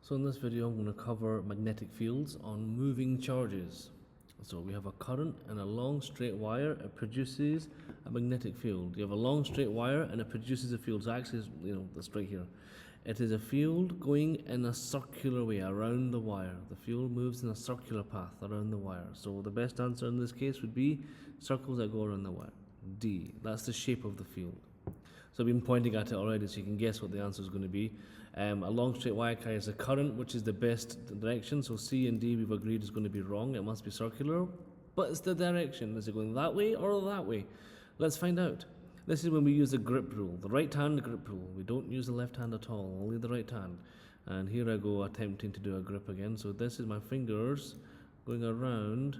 So in this video, I'm going to cover magnetic fields on moving charges. So we have a current and a long straight wire. It produces a magnetic field. You have a long straight wire and it produces a field. So actually, that's right here. It is a field going in a circular way around the wire. The field moves in a circular path around the wire. So the best answer in this case would be circles that go around the wire. D. That's the shape of the field. So I've been pointing at it already, so you can guess what the answer is going to be. A long straight wire carries a current, which is the best direction. So C and D we've agreed is going to be wrong. It must be circular, but it's the direction. Is it going that way or that way? Let's find out. This is when we use the grip rule, the right hand grip rule. We don't use the left hand at all, only the right hand. And here I go attempting to do a grip again. So this is my fingers going around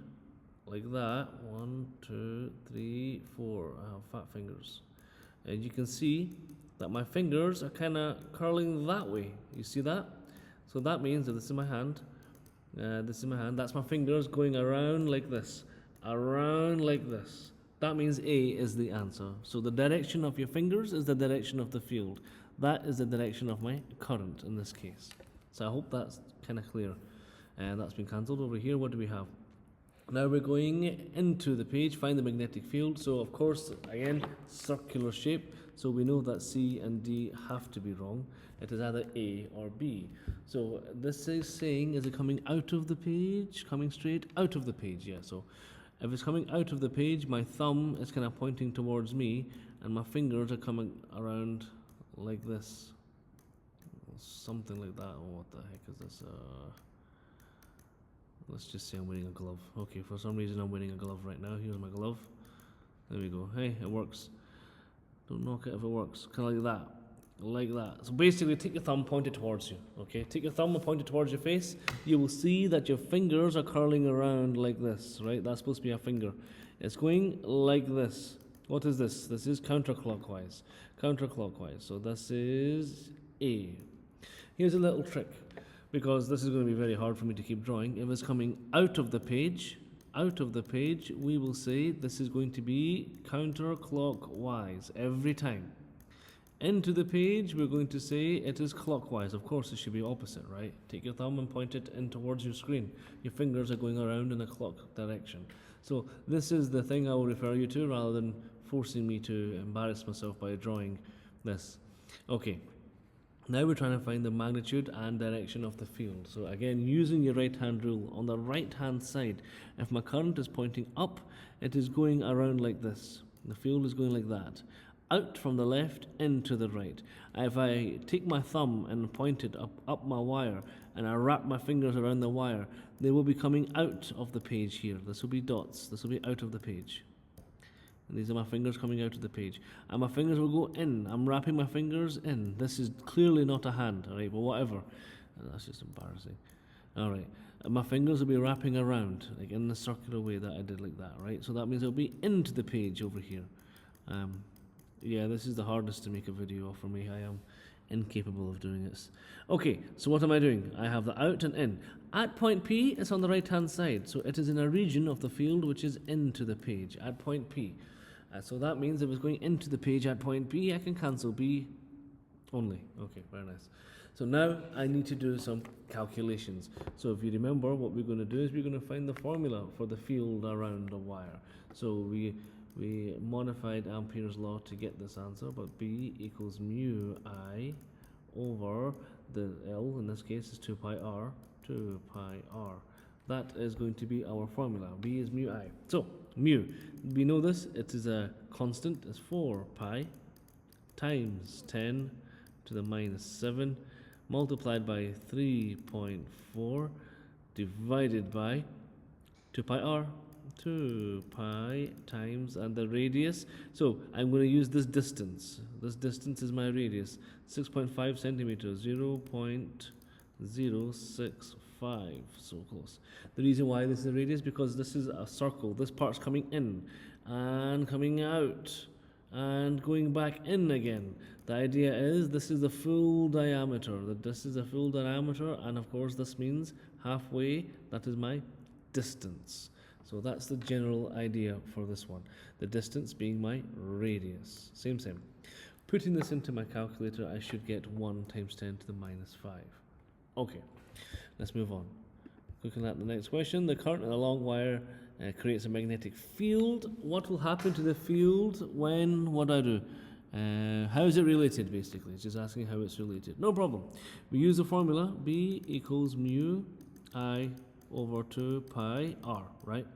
like that. 1, 2, 3, 4. I have fat fingers. And you can see that my fingers are kind of curling that way. You see that? So that means that this is my hand. This is my hand. That's my fingers going around like this. Around like this. That means A is the answer. So the direction of your fingers is the direction of the field. That is the direction of my current in this case. So I hope that's kind of clear. And that's been cancelled. Over here, what do we have? Now we're going into the page, find the magnetic field. So of course, again, circular shape. So we know that C and D have to be wrong. It is either A or B. So this is saying, is it coming out of the page? Coming straight out of the page, yeah. So if it's coming out of the page, my thumb is kind of pointing towards me and my fingers are coming around like this. Something like that. Oh, what the heck is this? Let's just say I'm wearing a glove. Okay, for some reason I'm wearing a glove right now. Here's my glove. There we go. Hey, it works. Don't knock it if it works. Kind of like that. Like that. So basically, take your thumb, point it towards you. Okay, take your thumb and point it towards your face. You will see that your fingers are curling around like this, right? That's supposed to be a finger. It's going like this. What is this? This is counterclockwise. Counterclockwise. So this is A. Here's a little trick, because this is going to be very hard for me to keep drawing. If it's coming out of the page, we will say this is going to be counterclockwise every time. Into the page, we're going to say it is clockwise. Of course, it should be opposite, right? Take your thumb and point it in towards your screen. Your fingers are going around in a clock direction. So this is the thing I will refer you to, rather than forcing me to embarrass myself by drawing this. Okay. Now we're trying to find the magnitude and direction of the field. So again, using your right hand rule, on the right hand side, if my current is pointing up, it is going around like this. The field is going like that. Out from the left, into the right. If I take my thumb and point it up my wire, and I wrap my fingers around the wire, they will be coming out of the page here. This will be dots. This will be out of the page. And these are my fingers coming out of the page. And my fingers will go in. I'm wrapping my fingers in. This is clearly not a hand, alright, but whatever. That's just embarrassing. Alright, my fingers will be wrapping around, like in the circular way that I did like that, right? So that means it'll be into the page over here. Yeah, this is the hardest to make a video for me. I am incapable of doing this. Okay, so what am I doing? I have the out and in. At point P, it's on the right-hand side. So it is in a region of the field which is into the page, at point P. So that means if it's going into the page at point B, I can cancel B only. Okay, very nice. So now I need to do some calculations. So if you remember, what we're going to do is we're going to find the formula for the field around the wire. So we modified Ampere's law to get this answer, but B equals mu I over the L, in this case is 2 pi r, 2 pi r. That is going to be our formula. B is mu I. So, mu, we know this, it is a constant, it's 4 pi times 10 to the minus 7 multiplied by 3.4 divided by 2 pi r, 2 pi times, and the radius. So I'm going to use this distance. This distance is my radius, 6.5 centimeters, 0.065. So close. The reason why this is a radius, because this is a circle. This part's coming in and coming out and going back in again. The idea is this is the full diameter. This is a full diameter, and of course this means halfway. That is my distance. So that's the general idea for this one. The distance being my radius. Same. Putting this into my calculator, I should get 1 times 10 to the minus 5. Okay, let's move on. Looking at the next question, the current in a long wire creates a magnetic field. What will happen to the field when, what do I do? How is it related, basically? It's just asking how it's related. No problem. We use the formula B equals mu I over 2 pi r, right?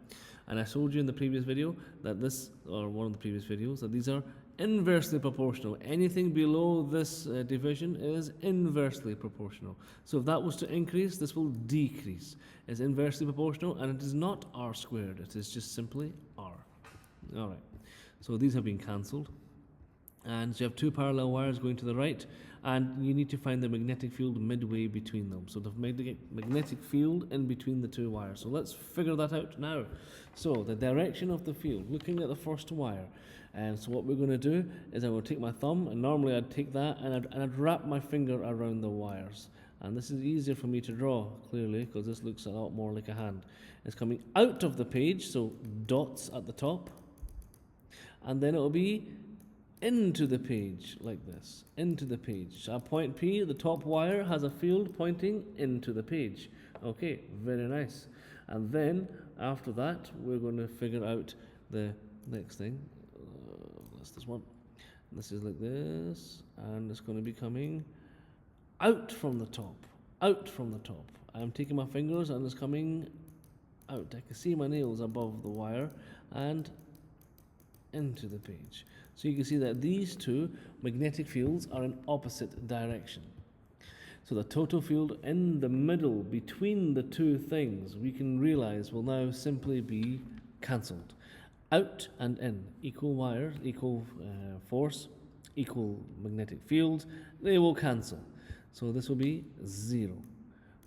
And I showed you in the previous video that this, or one of the previous videos, that these are inversely proportional. Anything below this division is inversely proportional. So if that was to increase, this will decrease. It's inversely proportional, and it is not r squared. It is just simply r. All right. So these have been cancelled. And so you have two parallel wires going to the right, and you need to find the magnetic field midway between them. So the magnetic field in between the two wires. So let's figure that out now. So the direction of the field, looking at the first wire. And so what we're going to do is I will take my thumb, and normally I'd take that and I'd wrap my finger around the wires. And this is easier for me to draw, clearly, because this looks a lot more like a hand. It's coming out of the page, so dots at the top. And then it'll be into the page, like this, into the page. So at point P, the top wire has a field pointing into the page. Okay, very nice. And then, after that, we're going to figure out the next thing. That's this one. This is like this, and it's going to be coming out from the top, out from the top. I'm taking my fingers, and it's coming out. I can see my nails above the wire, and into the page. So you can see that these two magnetic fields are in opposite direction. So the total field in the middle between the two things, we can realize, will now simply be cancelled. Out and in, equal wires, equal force, equal magnetic fields, they will cancel. So this will be 0.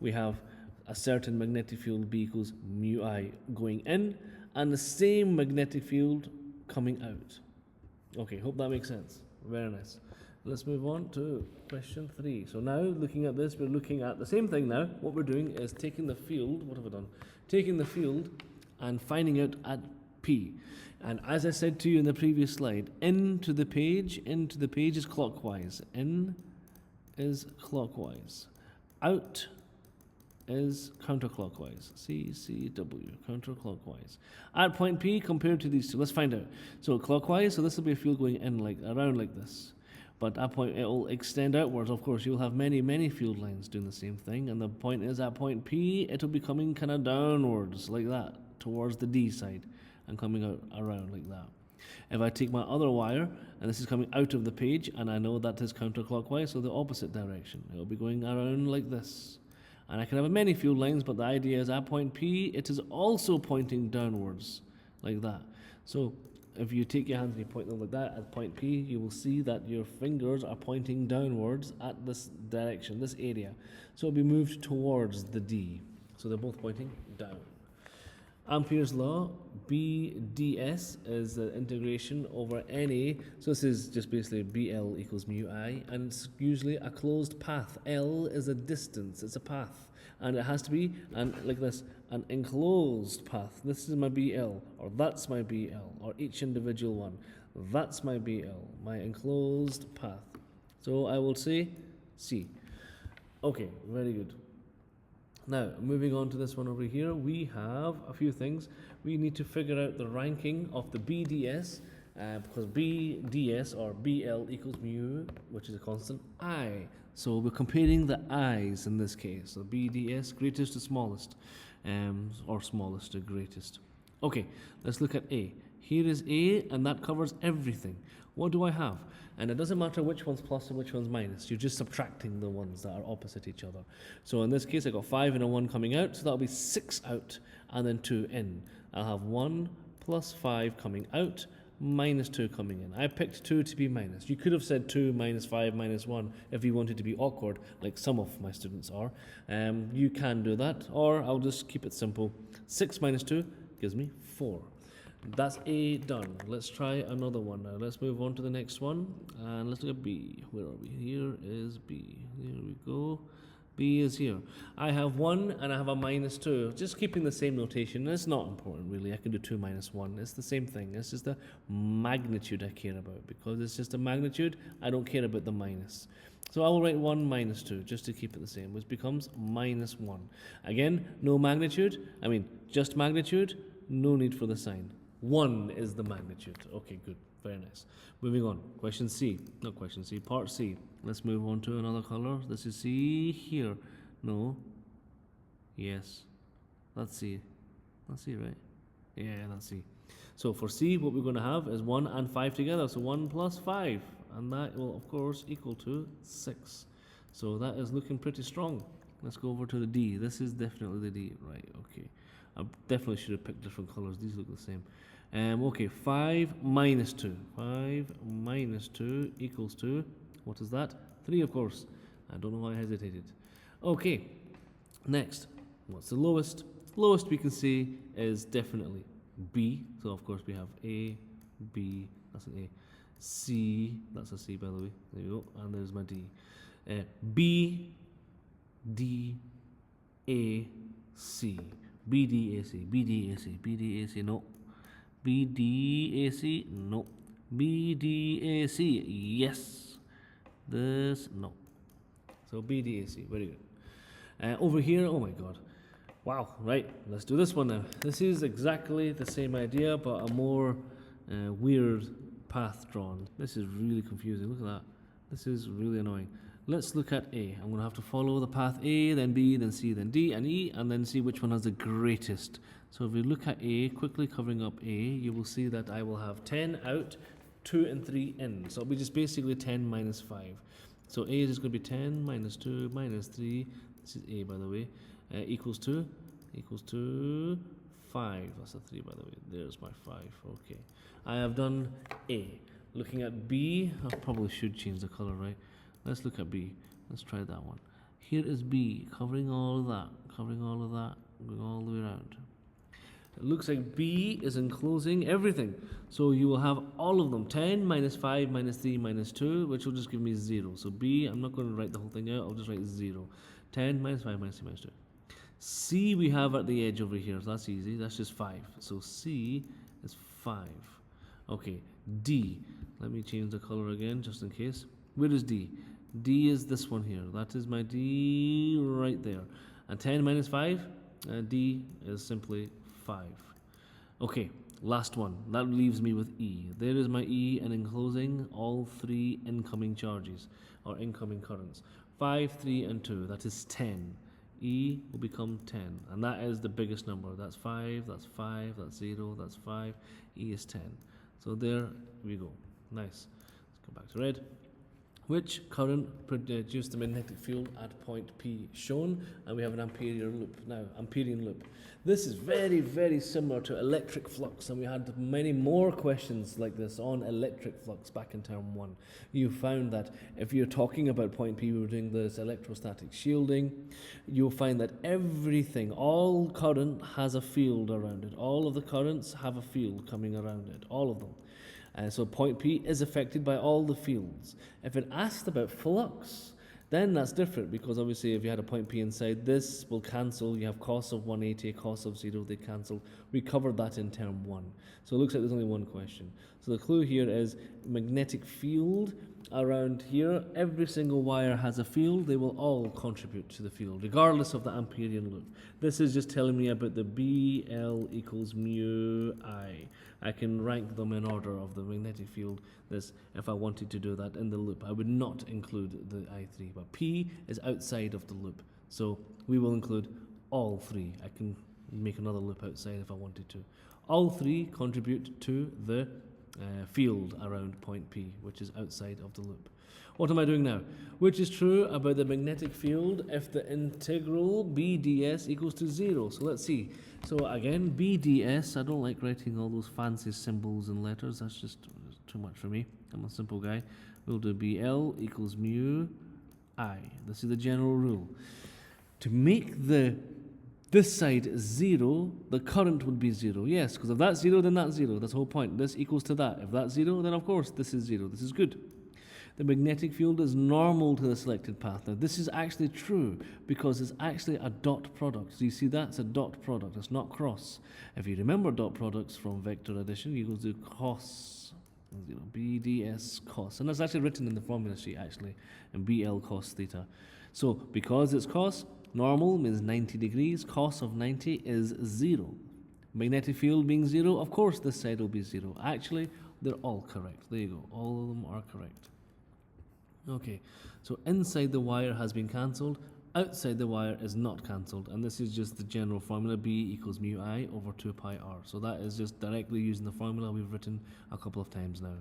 We have a certain magnetic field B equals mu I going in, and the same magnetic field coming out. Okay, hope that makes sense. Very nice. Let's move on to question 3. So now, looking at this, we're looking at the same thing now. What we're doing is taking the field, what have I done? Taking the field and finding it at P. And as I said to you in the previous slide, into the page is clockwise. In is clockwise. Out is counterclockwise. CCW, counterclockwise. At point P compared to these two, let's find out. So clockwise, so this will be a field going in like around like this. But at point, it will extend outwards. Of course, you'll have many, many field lines doing the same thing. And the point is, at point P, it'll be coming kind of downwards like that, towards the D side, and coming out around like that. If I take my other wire, and this is coming out of the page, and I know that is counterclockwise, so the opposite direction. It'll be going around like this. And I can have many field lines, but the idea is at point P, it is also pointing downwards, like that. So if you take your hands and you point them like that at point P, you will see that your fingers are pointing downwards at this direction, this area. So it'll be moved towards the D. So they're both pointing down. Ampere's law, BdS, is the integration over NA. So this is just basically BL equals mu I, and it's usually a closed path. L is a distance, it's a path. And it has to be, like this, an enclosed path. This is my BL, or that's my BL, or each individual one. That's my BL, my enclosed path. So I will say C. Okay, very good. Now, moving on to this one over here, we have a few things. We need to figure out the ranking of the BDS, because BDS, or BL, equals mu, which is a constant, I. So we're comparing the I's in this case. So BDS, greatest to smallest, or smallest to greatest. Okay, let's look at A. Here is A, and that covers everything. What do I have? And it doesn't matter which one's plus and which one's minus. You're just subtracting the ones that are opposite each other. So in this case, I got 5 and a 1 coming out, so that'll be 6 out, and then 2 in. I'll have 1 plus 5 coming out, minus 2 coming in. I picked 2 to be minus. You could have said 2 minus 5 minus 1 if you wanted to be awkward, like some of my students are. You can do that, or I'll just keep it simple. 6 minus 2 gives me 4. That's A done. Let's try another one now. Let's move on to the next one, and let's look at B. Where are we? Here is B. Here we go. B is here. I have 1 and I have a minus 2. Just keeping the same notation. It's not important really. I can do 2 minus 1. It's the same thing. It's just the magnitude I care about. Because it's just a magnitude, I don't care about the minus. So I will write 1 minus 2 just to keep it the same, which becomes minus 1. Again, no magnitude, just magnitude, no need for the sign. 1 is the magnitude. Okay, good, very nice. Moving on, question C, not question C, part C. Let's move on to another color. This is C here. No. Yes. That's C. That's C, right? Yeah, that's C. So for C, what we're going to have is 1 and 5 together. So 1 plus 5. And that will, of course, equal to 6. So that is looking pretty strong. Let's go over to the D. This is definitely the D. Right, okay. I definitely should have picked different colors. These look the same. Okay, 5 minus 2. 5 minus 2 equals to, what is that? 3, of course. I don't know why I hesitated. Okay, next. What's the lowest? Lowest we can see is definitely B. So, of course, we have A, B, that's an A. C, that's a C, by the way. There you go. And there's my D. B, D, A, C. B, D, A, C. B, D, A, C. B, D, A, C. No. B, D, A, C. No. B, D, A, C. Yes. This, no. So B, D, A, C. Very good. Over here, oh my God. Wow. Right. Let's do this one now. This is exactly the same idea, but a more weird path drawn. This is really confusing. Look at that. This is really annoying. Let's look at A. I'm going to have to follow the path A, then B, then C, then D, and E, and then see which one has the greatest. So if we look at A, quickly covering up A, you will see that I will have 10 out, 2 and 3 in. So it'll be just basically 10 minus 5. So A is just going to be 10 minus 2 minus 3. This is A, by the way. Equals to 5. That's a 3, by the way. There's my 5. Okay. I have done A. Looking at B, I probably should change the color, right? Let's look at B. Let's try that one. Here is B, covering all of that, going all the way around. It looks like B is enclosing everything. So you will have all of them. 10 minus 5 minus 3 minus 2, which will just give me 0. So B, I'm not going to write the whole thing out. I'll just write 0. 10 minus 5 minus 3 minus 2. C we have at the edge over here. So that's easy. That's just 5. So C is 5. Okay, D. Let me change the color again just in case. Where is D? D is this one here. That is my D right there. And 10 minus 5, D is simply 5. Okay, last one. That leaves me with E. There is my E, and enclosing all 3 incoming charges, or incoming currents. 5, 3, and 2. That is 10. E will become 10. And that is the biggest number. That's 5, that's 5, that's 0, that's 5. E is 10. So there we go. Nice. Let's go back to red. Which current produced the magnetic field at point P shown? And we have an Amperian loop. Now, Amperian loop. This is very, very similar to electric flux, and we had many more questions like this on electric flux back in term 1. You found that if you're talking about point P, we were doing this electrostatic shielding, you'll find that everything, all current has a field around it. All of the currents have a field coming around it, all of them. So point P is affected by all the fields. If it asked about flux, then that's different, because obviously if you had a point P inside, this will cancel. You have cos of 180, cos of 0, they cancel. We covered that in term 1. So it looks like there's only one question. So the clue here is magnetic field around here. Every single wire has a field. They will all contribute to the field, regardless of the Amperian loop. This is just telling me about the BL equals mu I. I can rank them in order of the magnetic field. This, if I wanted to do that in the loop, I would not include the I3, but P is outside of the loop. So we will include all 3. I can make another loop outside if I wanted to. All 3 contribute to the field around point P, which is outside of the loop. What am I doing now? Which is true about the magnetic field if the integral BDS equals to 0. So let's see. So again, BDS, I don't like writing all those fancy symbols and letters. That's just too much for me. I'm a simple guy. We'll do BL equals mu I. This is the general rule. To make this side 0, the current would be 0. Yes, because if that's 0, then that's 0. That's the whole point. This equals to that. If that's 0, then of course this is 0. This is good. The magnetic field is normal to the selected path. Now, this is actually true because it's actually a dot product. So you see that's a dot product. It's not cross. If you remember dot products from vector addition, you go to cos 0 BDS cos, and that's actually written in the formula sheet actually, and BL cos theta. So because it's cos, normal means 90 degrees, cos of 90 is 0. Magnetic field being 0, of course this side will be 0. Actually, they're all correct. There you go, all of them are correct. Okay, so inside the wire has been cancelled, outside the wire is not cancelled, and this is just the general formula, B equals mu I over 2 pi r. So that is just directly using the formula we've written a couple of times now.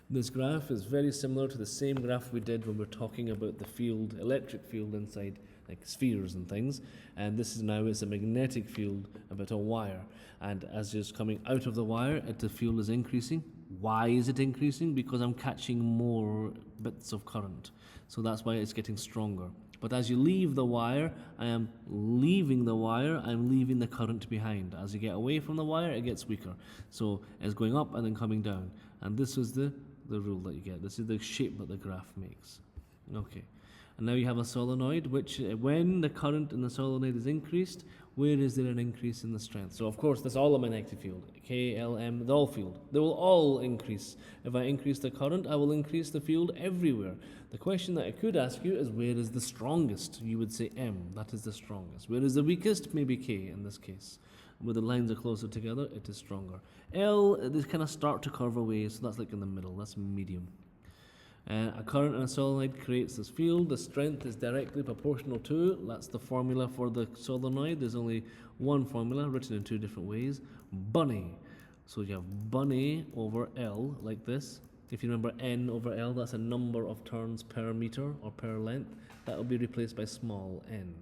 This graph is very similar to the same graph we did when we were talking about the field, electric field inside like spheres and things, and this is now it's a magnetic field about a wire, and as it's coming out of the wire, the field is increasing. Why is it increasing? Because I'm catching more bits of current, so that's why it's getting stronger. But as you leave the wire, I am leaving the wire, I'm leaving the current behind. As you get away from the wire, it gets weaker. So it's going up and then coming down. And this is the rule that you get. This is the shape that the graph makes. Okay. And now you have a solenoid, which when the current in the solenoid is increased, where is there an increase in the strength? So of course, this is all a magnetic field, K, L, M, the all field. They will all increase. If I increase the current, I will increase the field everywhere. The question that I could ask you is, where is the strongest? You would say M, that is the strongest. Where is the weakest? Maybe K in this case. Where the lines are closer together, it is stronger. L, they kind of start to curve away, so that's like in the middle, that's medium. A current in a solenoid creates this field. The strength is directly proportional to, that's the formula for the solenoid. There's only one formula written in two different ways, Bunny. So you have Bunny over L, like this. If you remember N over L, that's a number of turns per meter or per length. That will be replaced by small n.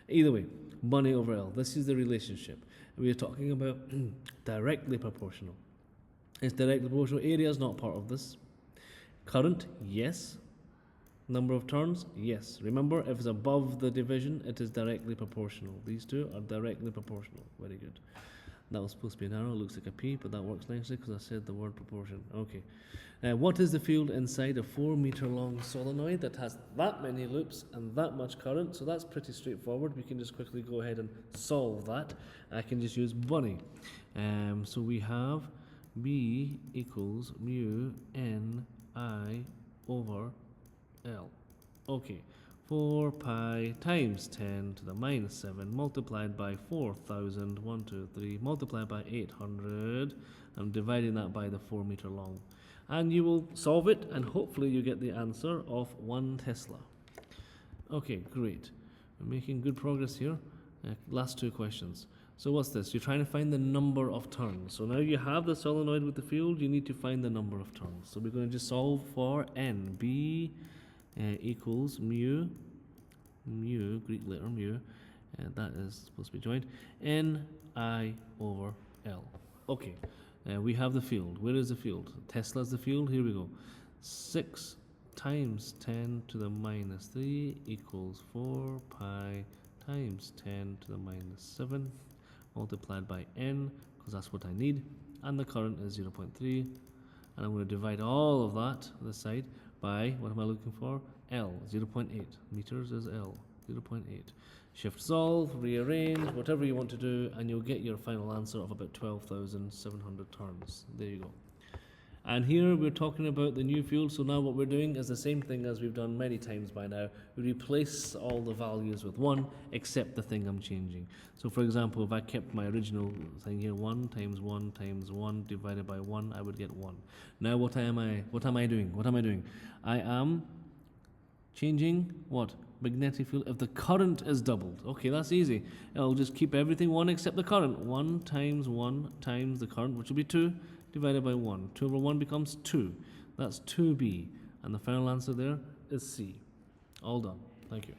Either way, Bunny over L, this is the relationship. We are talking about directly proportional. It's directly proportional. Area is not part of this. Current, yes. Number of turns, yes. Remember, if it's above the division, it is directly proportional. These two are directly proportional. Very good. That was supposed to be an arrow, looks like a P, but that works nicely because I said the word proportion. Okay. What is the field inside a 4 meter long solenoid that has that many loops and that much current? So that's pretty straightforward. We can just quickly go ahead and solve that. I can just use Bunny. So we have B equals mu n I over L. Okay, 4 pi times 10 to the minus 7 multiplied by 4,000, 1, 2, 3, multiplied by 800. I'm dividing that by the 4 meter long. And you will solve it, and hopefully you get the answer of 1 Tesla. Okay, great. We're making good progress here. Last two questions. So what's this? You're trying to find the number of turns. So now you have the solenoid with the field, you need to find the number of turns. So we're going to just solve for n. B equals mu, Greek letter mu, and that is supposed to be joined, n I over L. Okay, we have the field. Where is the field? Tesla's the field. Here we go. 6 times 10 to the minus 3 equals 4 pi times 10 to the minus 7 multiplied by n, because that's what I need, and the current is 0.3, and I'm going to divide all of that, this side, by, what am I looking for? L, 0.8, meters is L, 0.8. Shift solve, rearrange, whatever you want to do, and you'll get your final answer of about 12,700 turns. There you go. And here we're talking about the new field, so now what we're doing is the same thing as we've done many times by now. We replace all the values with 1, except the thing I'm changing. So for example, if I kept my original thing here, 1 times 1 times 1 divided by 1, I would get 1. Now what am I doing? I am changing what? Magnetic field. If the current is doubled, okay, that's easy. I'll just keep everything 1 except the current. 1 times the current, which will be 2, divided by 1. 2 over 1 becomes 2. That's 2b. And the final answer there is C. All done. Thank you.